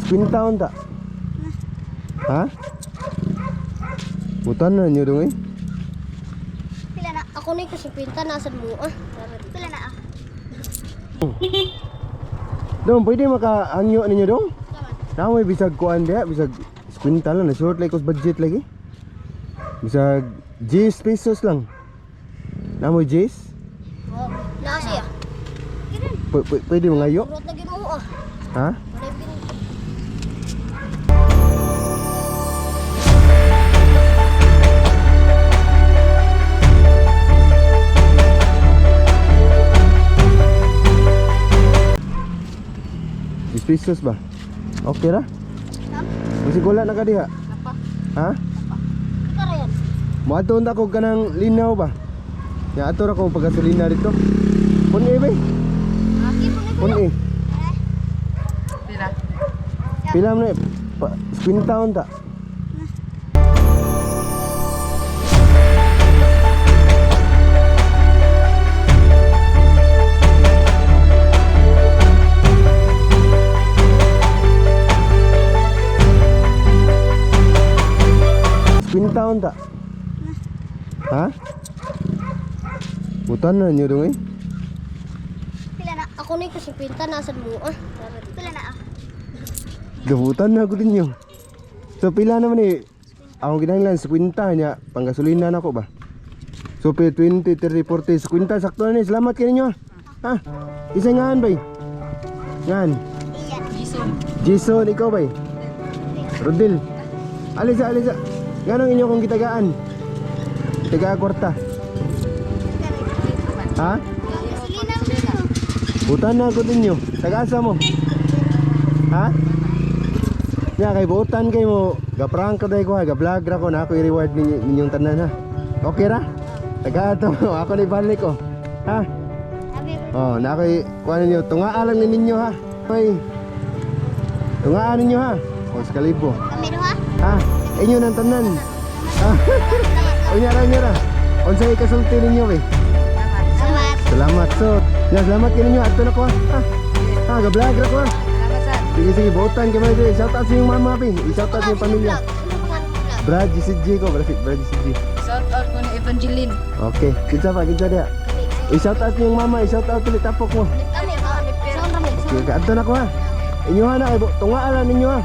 Kwintaon ta. Ha? Butan na nyo dong eh. Pila na? Ako na yung pinta nasa mo ah. Pila na ah. Dong, pwede makaangyo ninyo dong? Namoy bisag kuan dia, bisag kwintal lang na short like os budget lagi. Bisag 10 pesos lang. Namoy 10? Oh, nasi ah. Pwede mangayo? Urot lagi mo ah. Ha? Pesos ba? Okay ra? Masih gula na ka diha? Apa? Ha? Kara yan. Moadto na ko kanang linaw ba? Ya ato ra ko pagasolina dito. Puni ba? Aki po ni Puni. Pila? Pila man pa 50 taon ta. Taon tak? Ha? Butan na nyo dong eh. Pila na? Ako na yung pinta nasa mo ah. Pila na ah. Gabutan na ako din nyo. So pila naman eh. Ako ginanglan sa kwinta niya. Panggasolina na ako ba? So 20, 30, 40 sa kwinta. Sakto na eh. Salamat kayo ninyo. Ha? Isa ngaan ba? Ngaan? Iyan. Jason, ikaw ba? Rodel. Alisa, alisa. Ganong inyo kong gitagaan? Tiga kwarta. Ha? Gasolina mo. Butan na ako din nyo. Tagasa mo. Ha? Ya kay butan kay mo. Gaprank ka dahi ko ha. Ga-vlog ra ko na ako i-reward ninyong tanan ha. Okay ra? Tagato mo. Ako na ibalik ko. Ha? Oh, na ako kuha ninyo. Tungaan lang ninyo ha. Okay. Tungaan ninyo ha. O, skalibo. Kami do ha? Ha? Inyo nang tanan. Ah. Unyara, unyara. Unsay kasulti ninyo eh. Salamat. Salamat. So, ya salamat kay ninyo adto na ko. Ha. Ha, ga-vlog ra ko. Salamat sir. Sige sige, botan kay mga shout out sa inyong mama pi. I-shout out sa inyong pamilya. Brad GCG ko, Brad GCG. Shout out ko ni Evangeline. Okay, kinsa pa kinsa dia. I-shout out yung mama, i-shout out ulit tapok mo. Kami ha? Saan kami? Okay, adto na ko ha. Inyo ha na kay tungaan lang ninyo ha.